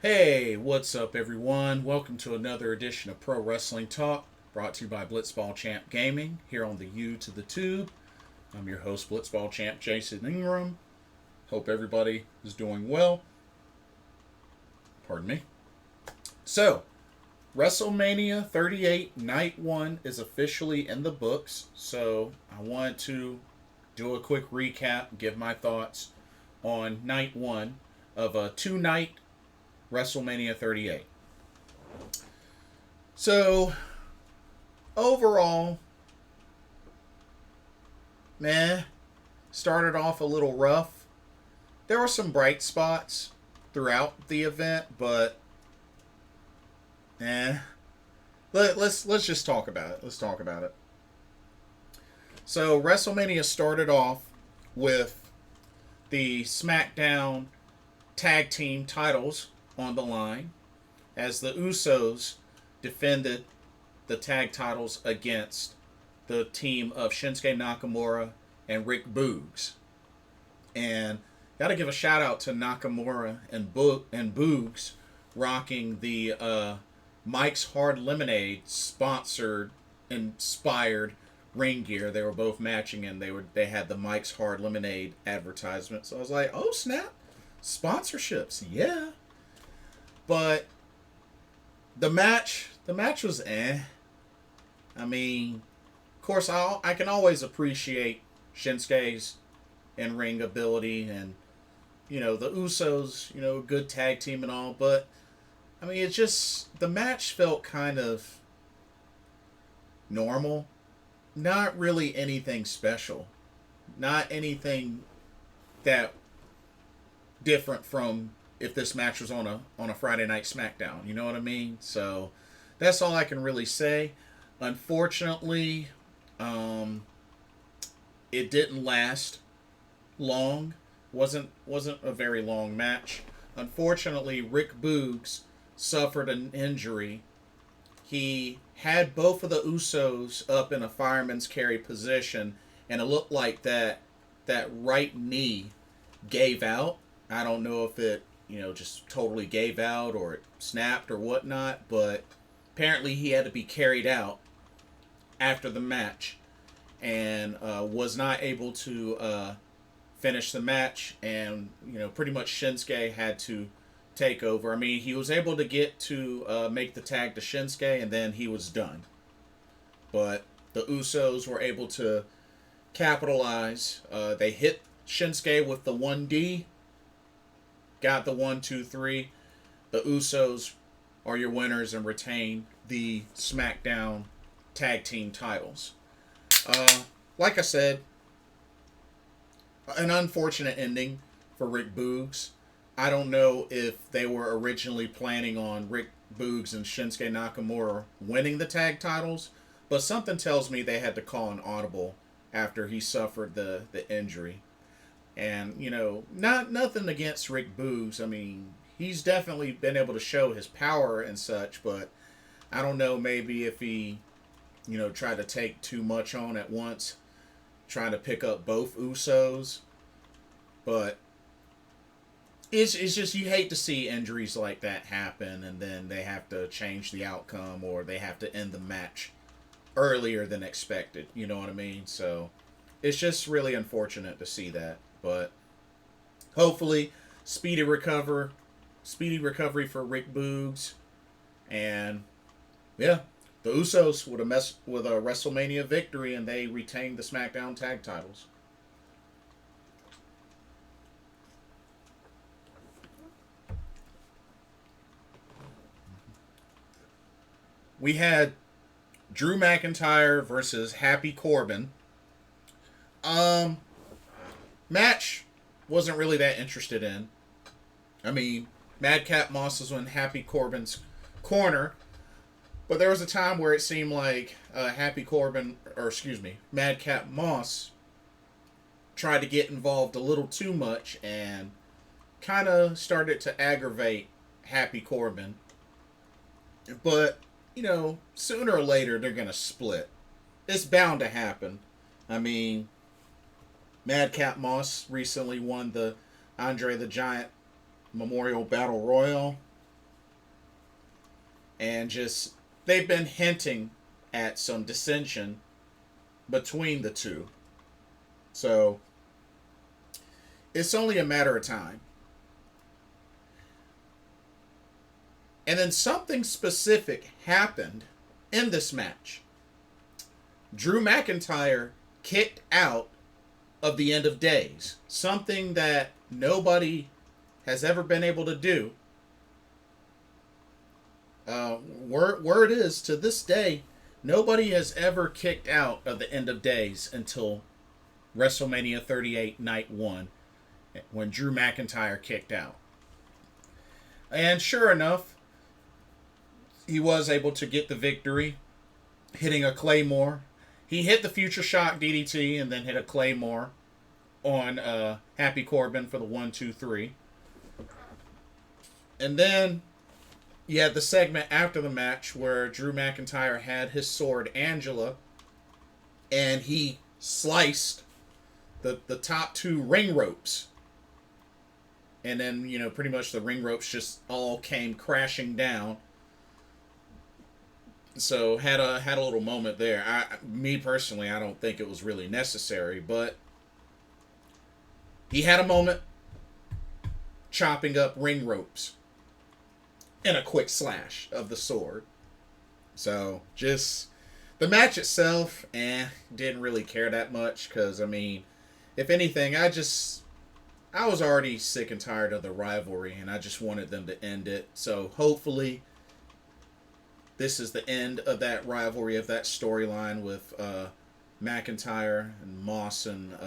Hey, what's up, everyone? Welcome to another edition of Pro Wrestling Talk, brought to you by Blitzball Champ Gaming, here on the U to the Tube. I'm your host, Blitzball Champ Jason Ingram. Hope everybody is doing well. Pardon me. So, WrestleMania 38 Night 1 is officially in the books, so I wanted to do a quick recap, give my thoughts on Night 1 of a two-night WrestleMania 38. So, overall, started off a little rough. There were some bright spots throughout the event, but let's just talk about it. Let's talk about it. So, WrestleMania started off with the SmackDown tag team titles on the line as the Usos defended the tag titles against the team of Shinsuke Nakamura and Rick Boogs. And got to give a shout out to Nakamura and Boogs rocking the Mike's Hard Lemonade sponsored inspired ring gear. They were both matching, and they had the Mike's Hard Lemonade advertisement. So I was like, oh snap, sponsorships, yeah. But the match was I mean, of course, I can always appreciate Shinsuke's in-ring ability, and the Usos, good tag team and all. But I mean, it's just the match felt kind of normal, not really anything special, not anything that different from if this match was on a Friday night SmackDown. You know what I mean? So that's all I can really say. Unfortunately, it didn't last long. wasn't a very long match. Unfortunately, Rick Boogs suffered an injury. He had both of the Usos up in a fireman's carry position, and it looked like that right knee gave out. I don't know if it just totally gave out or it snapped or whatnot, but apparently he had to be carried out after the match and was not able to finish the match, and pretty much Shinsuke had to take over. I mean, he was able to get to make the tag to Shinsuke, and then he was done. But the Usos were able to capitalize. They hit Shinsuke with the 1D, got the 1, 2, 3. The Usos are your winners and retain the SmackDown tag team titles. Like I said, an unfortunate ending for Rick Boogs. I don't know if they were originally planning on Rick Boogs and Shinsuke Nakamura winning the tag titles, but something tells me they had to call an audible after he suffered the injury. And, nothing against Rick Boogs. I mean, he's definitely been able to show his power and such, but I don't know, maybe if he, tried to take too much on at once, trying to pick up both Usos. But it's just, you hate to see injuries like that happen, and then they have to change the outcome, or they have to end the match earlier than expected. You know what I mean? So it's just really unfortunate to see that. But hopefully, speedy recovery for Rick Boogs, and yeah, the Usos would have messed with a WrestleMania victory, and they retained the SmackDown tag titles. We had Drew McIntyre versus Happy Corbin. Match wasn't really that interested in. I mean, Madcap Moss was in Happy Corbin's corner, but there was a time where it seemed like Madcap Moss tried to get involved a little too much and kind of started to aggravate Happy Corbin. But, sooner or later they're going to split. It's bound to happen. I mean, Madcap Moss recently won the Andre the Giant Memorial Battle Royal. And just, they've been hinting at some dissension between the two. So it's only a matter of time. And then something specific happened in this match. Drew McIntyre kicked out of the End of Days. Something that nobody has ever been able to do. Word is, to this day, nobody has ever kicked out of the End of Days until WrestleMania 38 Night 1, when Drew McIntyre kicked out. And sure enough, he was able to get the victory, hitting a Claymore. He hit the Future Shock DDT and then hit a Claymore on Happy Corbin for the 1-2-3. And then you had the segment after the match where Drew McIntyre had his sword, Angela, and he sliced the top two ring ropes. And then, pretty much the ring ropes just all came crashing down. So had a little moment there. Me personally, I don't think it was really necessary, but he had a moment chopping up ring ropes and a quick slash of the sword. So just the match itself, didn't really care that much because, if anything, I was already sick and tired of the rivalry and I just wanted them to end it. So hopefully this is the end of that rivalry, of that storyline with McIntyre and Moss and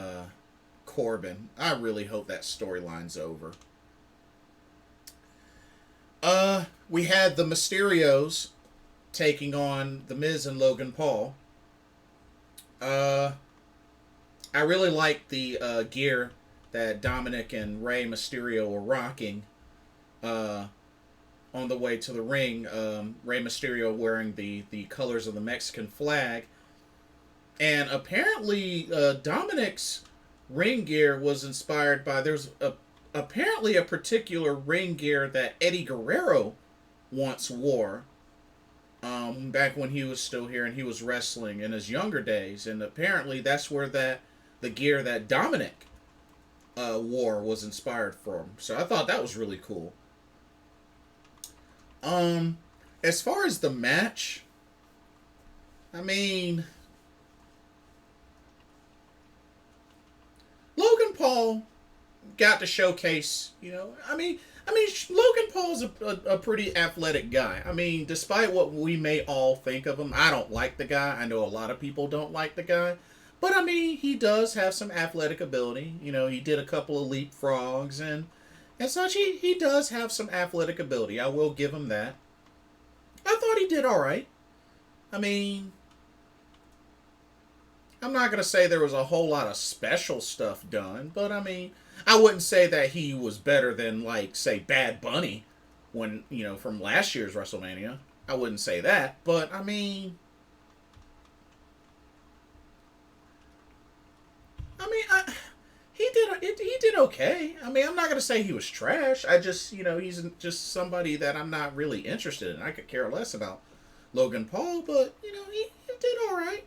Corbin. I really hope that storyline's over. We had the Mysterios taking on The Miz and Logan Paul. I really liked the gear that Dominic and Rey Mysterio were rocking on the way to the ring. Rey Mysterio wearing the colors of the Mexican flag. And apparently Dominic's ring gear was inspired by, there's apparently a particular ring gear that Eddie Guerrero once wore back when he was still here and he was wrestling in his younger days. And apparently that's where the gear that Dominic wore was inspired from. So I thought that was really cool. As far as the match, Logan Paul got to showcase, Logan Paul's a pretty athletic guy. Despite what we may all think of him, I don't like the guy. I know a lot of people don't like the guy. But, he does have some athletic ability. He did a couple of leapfrogs and such. He does have some athletic ability. I will give him that. I thought he did all right. I'm not going to say there was a whole lot of special stuff done, but I wouldn't say that he was better than, say, Bad Bunny when, from last year's WrestleMania. I wouldn't say that, but he did okay. I'm not going to say he was trash. I just, he's just somebody that I'm not really interested in. I could care less about Logan Paul, but, he did all right.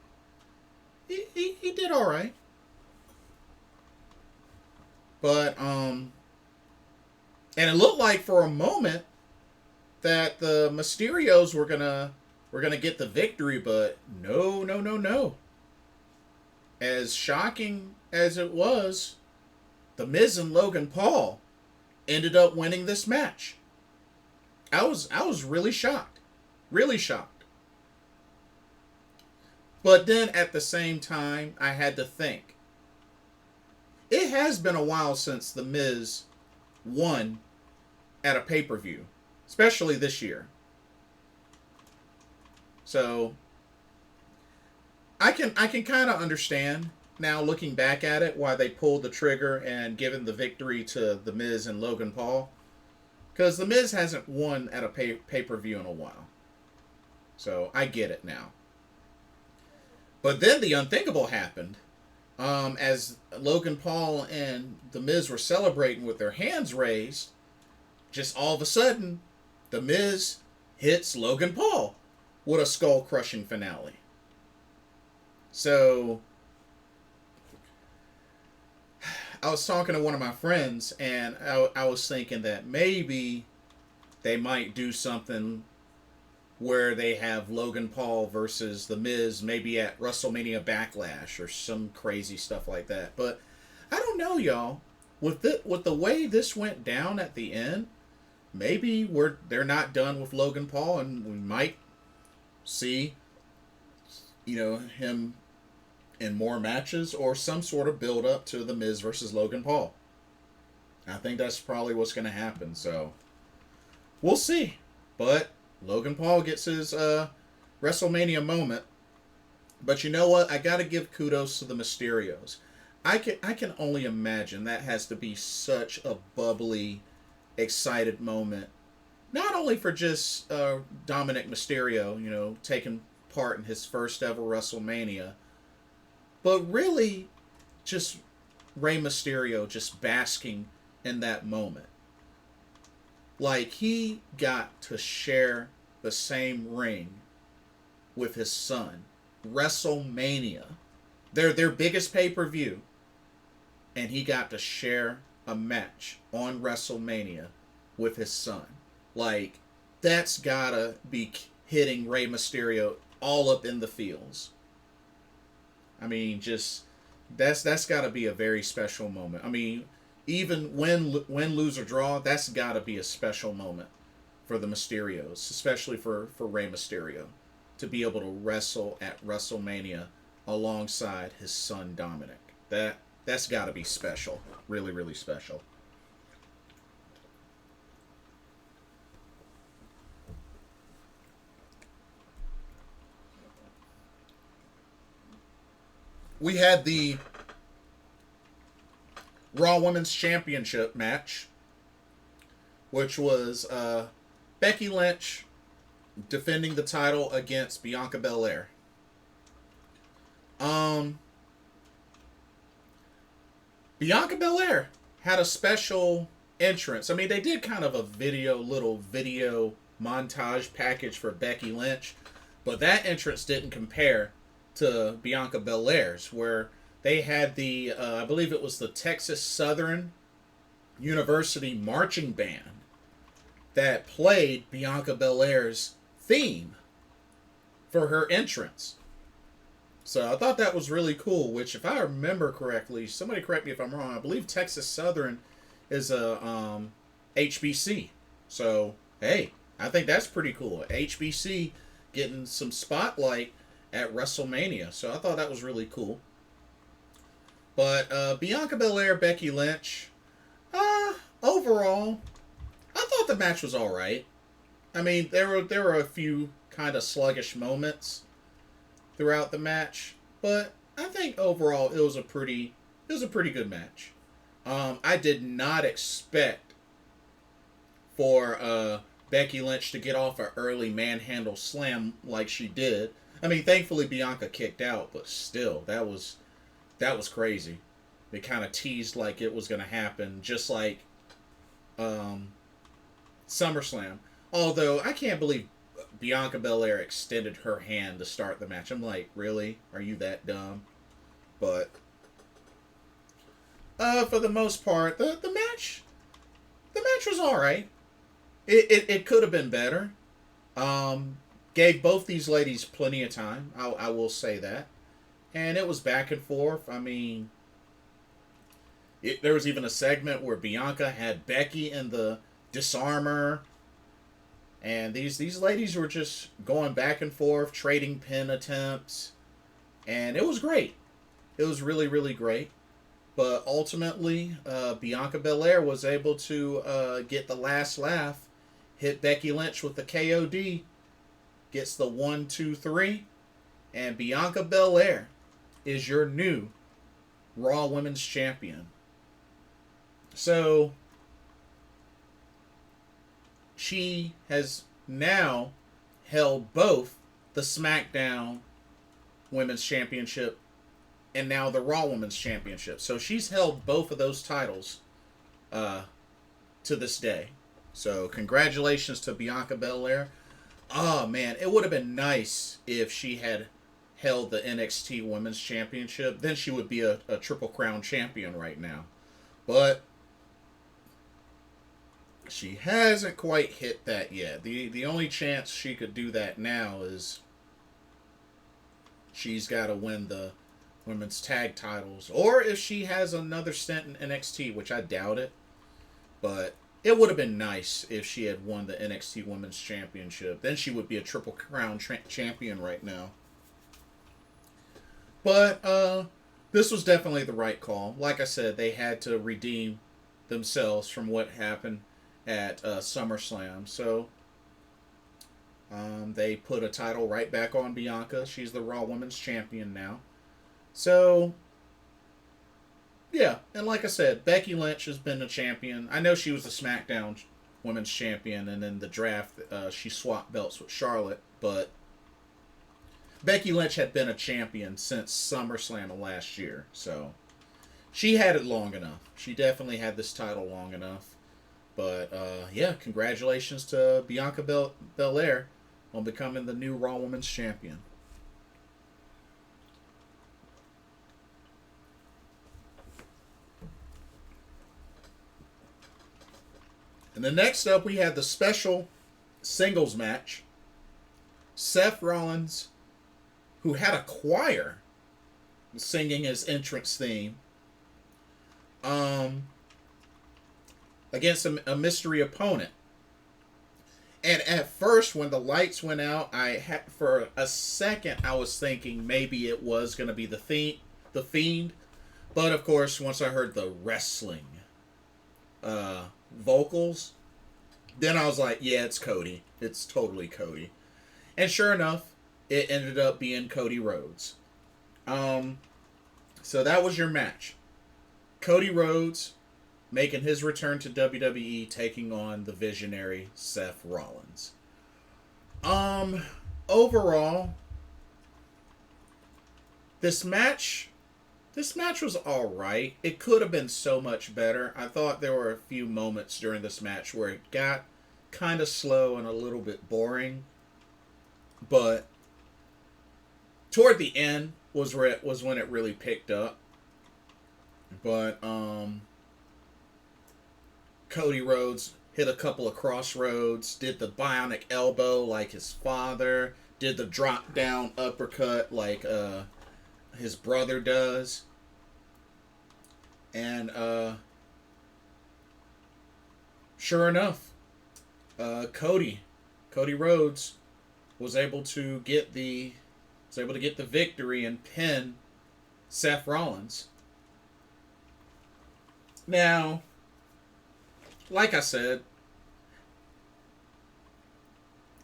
He did all right. But, and it looked like for a moment that the Mysterios were gonna get the victory, but no. As shocking as it was, The Miz and Logan Paul ended up winning this match. I was really shocked. Really shocked. But then at the same time, I had to think. It has been a while since The Miz won at a pay-per-view, especially this year. So I can kind of understand now, looking back at it, why they pulled the trigger and given the victory to The Miz and Logan Paul. Because The Miz hasn't won at a pay-per-view in a while. So I get it now. But then the unthinkable happened. As Logan Paul and The Miz were celebrating with their hands raised, just all of a sudden, The Miz hits Logan Paul with a skull-crushing finale. So, I was talking to one of my friends, and I was thinking that maybe they might do something where they have Logan Paul versus The Miz, maybe at WrestleMania Backlash or some crazy stuff like that. But I don't know, y'all. With the way this went down at the end, maybe they're not done with Logan Paul, and we might see, him in more matches or some sort of build up to The Miz versus Logan Paul. I think that's probably what's going to happen. So we'll see. But Logan Paul gets his WrestleMania moment. But you know what? I got to give kudos to the Mysterios. I can only imagine that has to be such a bubbly, excited moment. Not only for just Dominic Mysterio, taking part in his first ever WrestleMania, but really just Rey Mysterio just basking in that moment. Like, he got to share the same ring with his son. WrestleMania. Their biggest pay-per-view. And he got to share a match on WrestleMania with his son. Like, that's gotta be hitting Rey Mysterio all up in the feels. I mean, just that's gotta be a very special moment. I mean, even win, lose, or draw, that's gotta be a special moment for the Mysterios, especially for Rey Mysterio, to be able to wrestle at WrestleMania alongside his son Dominic. That's gotta be special. Really, really special. We had the Raw Women's Championship match, which was Becky Lynch defending the title against Bianca Belair. Bianca Belair had a special entrance. I mean, they did kind of a little video montage package for Becky Lynch, but that entrance didn't compare to Bianca Belair's, where they had the, I believe it was the Texas Southern University marching band that played Bianca Belair's theme for her entrance. So I thought that was really cool, which, if I remember correctly, somebody correct me if I'm wrong, I believe Texas Southern is a HBC. So, hey, I think that's pretty cool. HBC getting some spotlight at WrestleMania. So I thought that was really cool. But Bianca Belair, Becky Lynch, overall, I thought the match was all right. I mean, there were a few kind of sluggish moments throughout the match, but I think overall it was a pretty good match. I did not expect for Becky Lynch to get off an early manhandle slam like she did. I mean, thankfully Bianca kicked out, but still, that was crazy. They kind of teased like it was going to happen, just like SummerSlam. Although I can't believe Bianca Belair extended her hand to start the match. I'm like, really? Are you that dumb? But for the most part, the match was all right. It could have been better. Gave both these ladies plenty of time. I will say that. And it was back and forth. I mean, there was even a segment where Bianca had Becky in the disarmer. And these ladies were just going back and forth, trading pin attempts. And it was great. It was really, really great. But ultimately, Bianca Belair was able to get the last laugh, hit Becky Lynch with the KOD, gets the 1, 2, 3, and Bianca Belair is your new Raw Women's Champion. So, she has now held both the SmackDown Women's Championship and now the Raw Women's Championship. So she's held both of those titles to this day. So congratulations to Bianca Belair. Oh man, it would have been nice if she had held the NXT Women's Championship. Then she would be a Triple Crown champion right now. But she hasn't quite hit that yet. The only chance she could do that now is she's got to win the women's tag titles, or if she has another stint in NXT, which I doubt it. But it would have been nice if she had won the NXT Women's Championship. Then she would be a Triple Crown champion right now. But this was definitely the right call. Like I said, they had to redeem themselves from what happened at SummerSlam. So they put a title right back on Bianca. She's the Raw Women's Champion now. So, yeah. And like I said, Becky Lynch has been the champion. I know she was the SmackDown Women's Champion, and in the draft, she swapped belts with Charlotte. But Becky Lynch had been a champion since SummerSlam of last year. So, she had it long enough. She definitely had this title long enough. But, yeah, congratulations to Bianca Belair on becoming the new Raw Women's Champion. And then next up, we had the special singles match. Seth Rollins, who had a choir singing his entrance theme, against a mystery opponent. And at first, when the lights went out, for a second I was thinking maybe it was going to be the Fiend. But of course, once I heard the wrestling vocals, then I was like, yeah, it's Cody. It's totally Cody. And sure enough, it ended up being Cody Rhodes. So that was your match. Cody Rhodes making his return to WWE, taking on the visionary Seth Rollins. Overall, this match was alright. It could have been so much better. I thought there were a few moments during this match where it got kind of slow and a little bit boring. But toward the end was when it really picked up. But Cody Rhodes hit a couple of crossroads, did the bionic elbow like his father, did the drop down uppercut like his brother does. And sure enough, Cody Rhodes was able to get the victory and pin Seth Rollins. Now, like I said,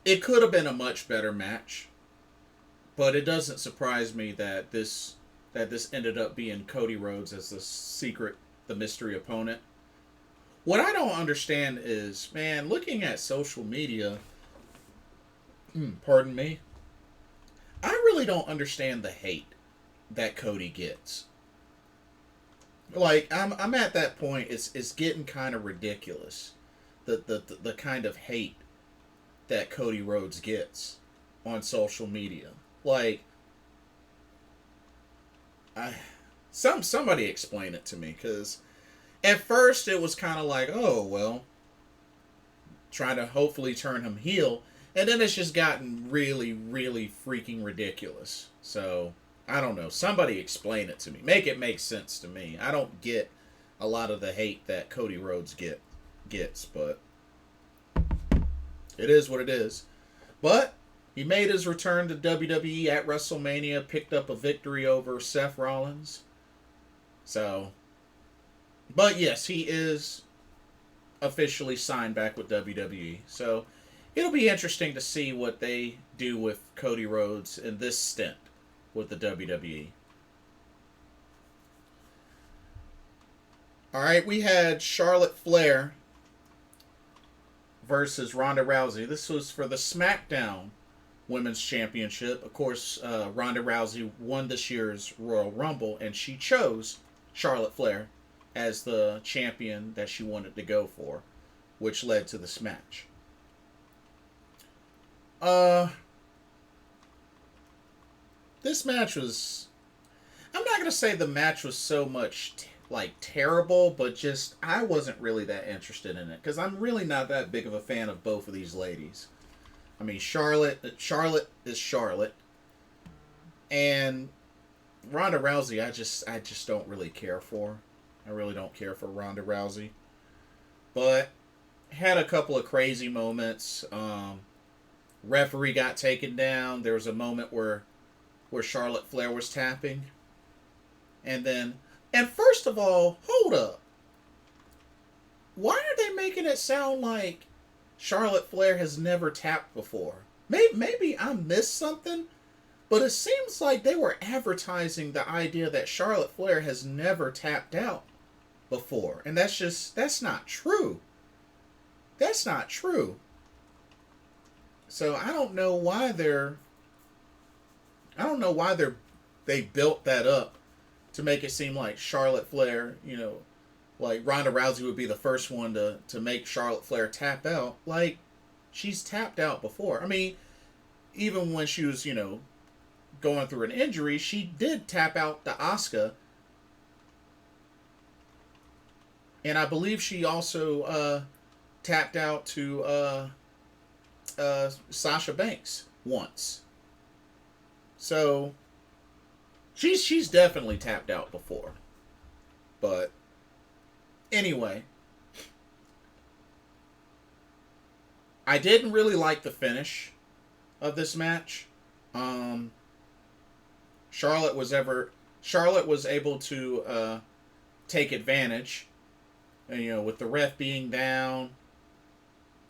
it could have been a much better match, but it doesn't surprise me that this ended up being Cody Rhodes as the mystery opponent. What I don't understand is, man, looking at social media, pardon me, I really don't understand the hate that Cody gets. Like, I'm at that point. It's getting kind of ridiculous. The kind of hate that Cody Rhodes gets on social media. Like, somebody explain it to me, because at first it was kind of like, oh well, trying to hopefully turn him heel, and then it's just gotten really, really freaking ridiculous. So I don't know. Somebody explain it to me. Make it make sense to me. I don't get a lot of the hate that Cody Rhodes gets, but it is what it is. But he made his return to WWE at WrestleMania, picked up a victory over Seth Rollins. So, but yes, he is officially signed back with WWE. So it'll be interesting to see what they do with Cody Rhodes in this stint with the WWE. Alright, we had Charlotte Flair versus Ronda Rousey. This was for the SmackDown Women's Championship. Of course, Ronda Rousey won this year's Royal Rumble, and she chose Charlotte Flair as the champion that she wanted to go for, which led to this match. Uh, this match was. I'm not gonna say the match was so much like terrible, but just I wasn't really that interested in it because I'm really not that big of a fan of both of these ladies. I mean, Charlotte is Charlotte, and Ronda Rousey. I just don't really care for. I really don't care for Ronda Rousey, but had a couple of crazy moments. Referee got taken down. There was a moment where Charlotte Flair was tapping, and first of all, hold up. Why are they making it sound like Charlotte Flair has never tapped before? Maybe I missed something, but it seems like they were advertising the idea that Charlotte Flair has never tapped out before, and that's not true. That's not true. So I don't know why they built that up to make it seem like Charlotte Flair, like Ronda Rousey would be the first one to make Charlotte Flair tap out. Like, she's tapped out before. I mean, even when she was, going through an injury, she did tap out to Asuka. And I believe she also tapped out to Sasha Banks once. So she's definitely tapped out before. But anyway, I didn't really like the finish of this match. Charlotte was able to take advantage, with the ref being down,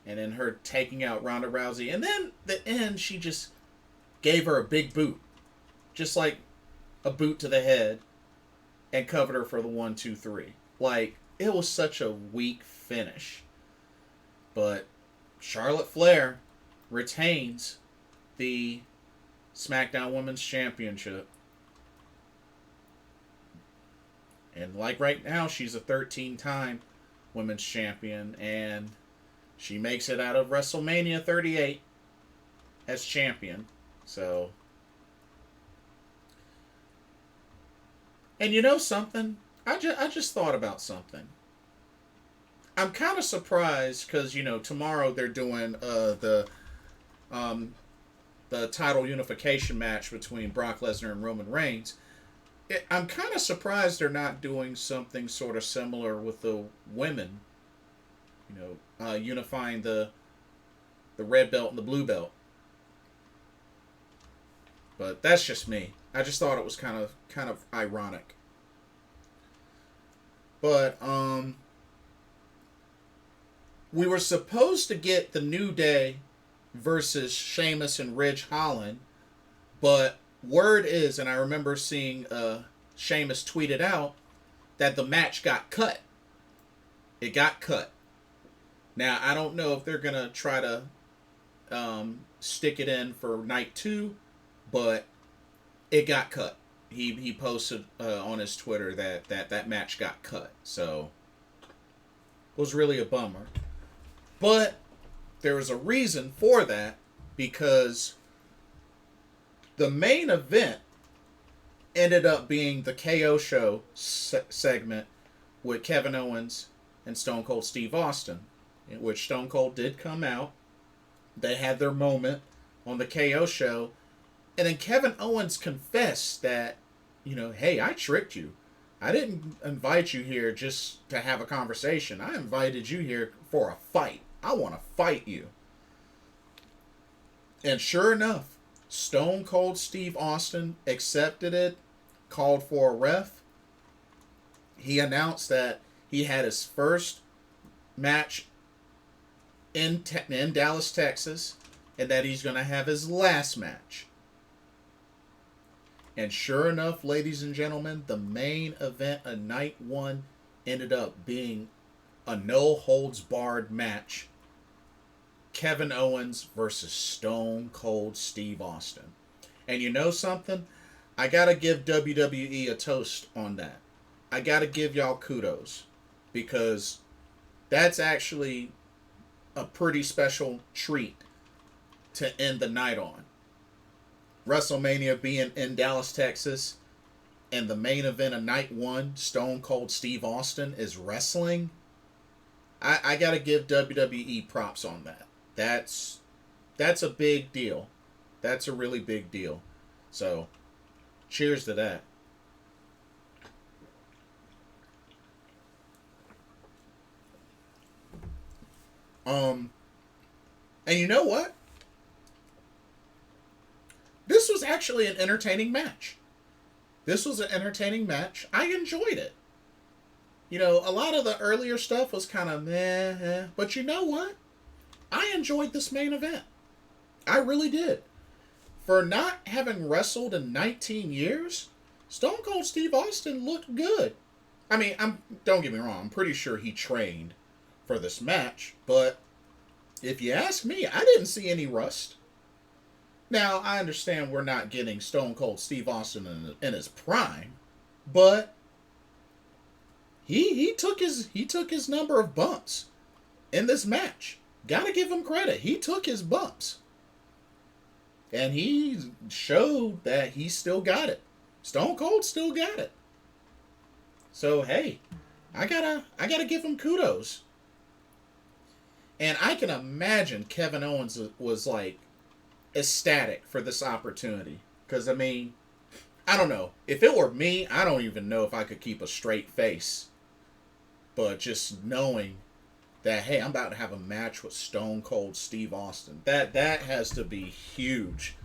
and then her taking out Ronda Rousey, and then the end she just gave her a big boot, just like a boot to the head, and covered her for the 1-2-3. Like, it was such a weak finish. But Charlotte Flair retains the SmackDown Women's Championship. And like right now, she's a 13-time Women's Champion, and she makes it out of WrestleMania 38 as champion. So, and you know something? I just thought about something. I'm kind of surprised because tomorrow they're doing the title unification match between Brock Lesnar and Roman Reigns. I'm kind of surprised they're not doing something sort of similar with the women. Unifying the red belt and the blue belt. But that's just me. I just thought it was kind of ironic. But we were supposed to get the New Day versus Sheamus and Ridge Holland, but word is, and I remember seeing Sheamus tweet it out, that the match got cut. It got cut. Now, I don't know if they're going to try to stick it in for night 2, but it got cut. He posted on his Twitter that match got cut. So, it was really a bummer. But there was a reason for that, because the main event ended up being the KO show segment with Kevin Owens and Stone Cold Steve Austin, in which Stone Cold did come out. They had their moment on the KO show, and then Kevin Owens confessed that, hey, I tricked you. I didn't invite you here just to have a conversation. I invited you here for a fight. I want to fight you. And sure enough, Stone Cold Steve Austin accepted it, called for a ref. He announced that he had his first match in Dallas, Texas, and that he's going to have his last match. And sure enough, ladies and gentlemen, the main event of night 1 ended up being a no-holds-barred match. Kevin Owens versus Stone Cold Steve Austin. And you know something? I gotta give WWE a toast on that. I gotta give y'all kudos, because that's actually a pretty special treat to end the night on. WrestleMania being in Dallas, Texas, and the main event of night one, Stone Cold Steve Austin, is wrestling. I gotta give WWE props on that. That's a big deal. That's a really big deal. So, cheers to that. And you know what? This was actually an entertaining match. This was an entertaining match. I enjoyed it. You know, a lot of the earlier stuff was kind of meh, but you know what? I enjoyed this main event. I really did. For not having wrestled in 19 years, Stone Cold Steve Austin looked good. I mean, don't get me wrong, I'm pretty sure he trained for this match, but if you ask me, I didn't see any rust. Now, I understand we're not getting Stone Cold Steve Austin in his prime, but he took his number of bumps in this match. Gotta give him credit. He took his bumps. And he showed that he still got it. Stone Cold still got it. So hey, I gotta give him kudos. And I can imagine Kevin Owens was like ecstatic for this opportunity. Because I mean, I don't know. If it were me, I don't even know if I could keep a straight face. But just knowing that, hey, I'm about to have a match with Stone Cold Steve Austin. That has to be huge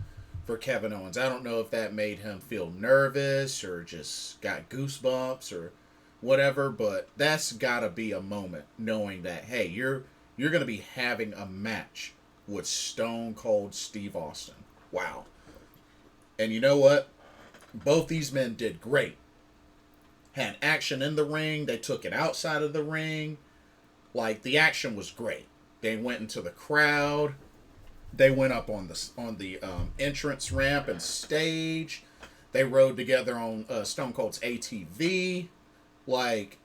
for Kevin Owens. I don't know if that made him feel nervous or just got goosebumps or whatever, but that's got to be a moment knowing that, hey, you're going to be having a match with Stone Cold Steve Austin. Wow. And you know what? Both these men did great. Had action in the ring. They took it outside of the ring. Like, the action was great. They went into the crowd. They went up on the entrance ramp and stage. They rode together on Stone Cold's ATV. Like,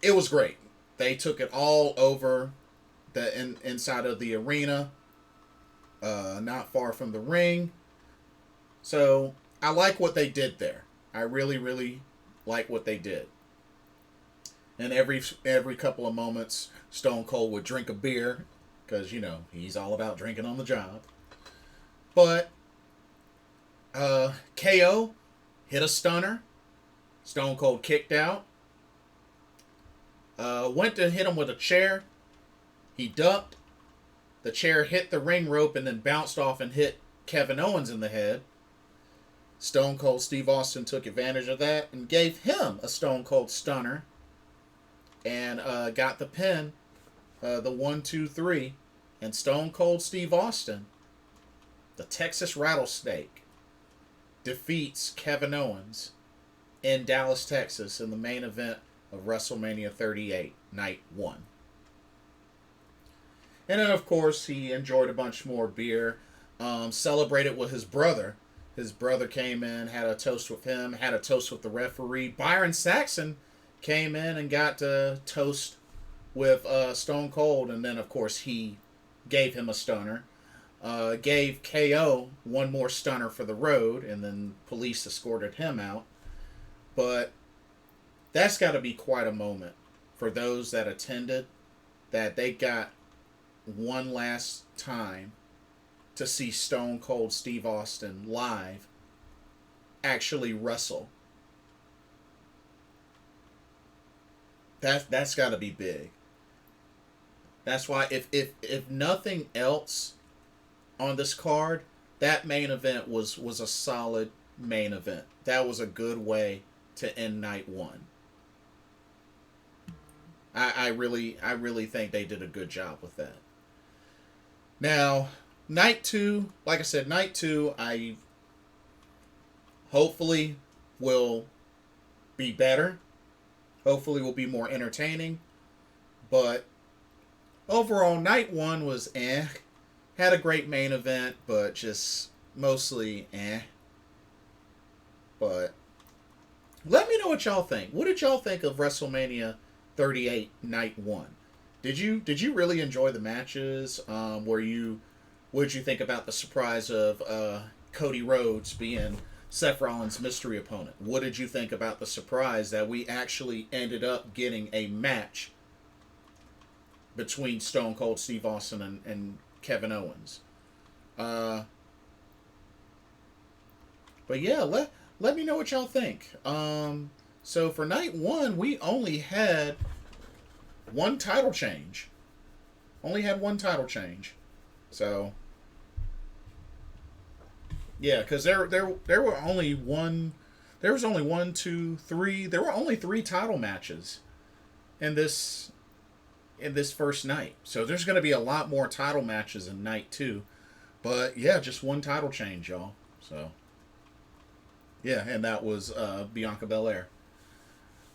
it was great. They took it all over the inside of the arena, not far from the ring. So I like what they did there. I really, really like what they did. And every couple of moments, Stone Cold would drink a beer because, you know, he's all about drinking on the job. But KO hit a stunner. Stone Cold kicked out. Went to hit him with a chair. He ducked. The chair hit the ring rope and then bounced off and hit Kevin Owens in the head. Stone Cold Steve Austin took advantage of that and gave him a Stone Cold stunner. And got the pin, the 1-2-3. And Stone Cold Steve Austin, the Texas Rattlesnake, defeats Kevin Owens in Dallas, Texas in the main event of WrestleMania 38, Night 1. And then, of course, he enjoyed a bunch more beer, celebrated with his brother. His brother came in, had a toast with him, had a toast with the referee. Byron Saxton came in and got to toast with Stone Cold, and then, of course, he gave him a stunner. Gave KO one more stunner for the road, and then police escorted him out. But that's got to be quite a moment for those that attended, that they got one last time to see Stone Cold Steve Austin live actually wrestle. That's got to be big. That's why if nothing else on this card, that main event was a solid main event. That was a good way to end night one. I really think they did a good job with that. Now, night two, like I said, night two, I hopefully will be better. Hopefully will be more entertaining. But overall, night one was eh. Had a great main event, but just mostly eh. But let me know what y'all think. What did y'all think of WrestleMania 38 Night 1? Did you really enjoy the matches? Were you What did you think about the surprise of Cody Rhodes being Seth Rollins' mystery opponent? What did you think about the surprise that we actually ended up getting a match between Stone Cold Steve Austin and Kevin Owens? But yeah, let me know what y'all think. So for night one, we only had one title change. Only had one title change. So yeah, because there were only one. There was only one, two, three. There were only three title matches in this first night. So there's going to be a lot more title matches in night two. But yeah, just one title change, y'all. So yeah, and that was Bianca Belair.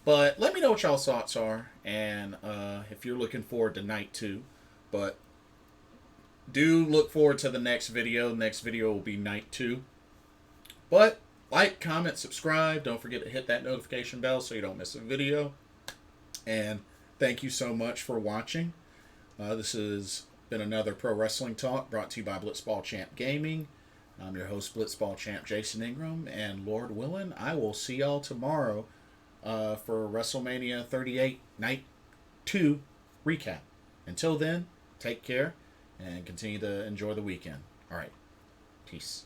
But let me know what y'all's thoughts are, and if you're looking forward to night two. But do look forward to the next video. The next video will be night two. But like, comment, subscribe. Don't forget to hit that notification bell so you don't miss a video. And thank you so much for watching. This has been another Pro Wrestling Talk brought to you by Blitzball Champ Gaming. I'm your host, Blitzball Champ Jason Ingram. And Lord willing, I will see y'all tomorrow for WrestleMania 38 Night 2 recap. Until then, take care and continue to enjoy the weekend. All right. Peace.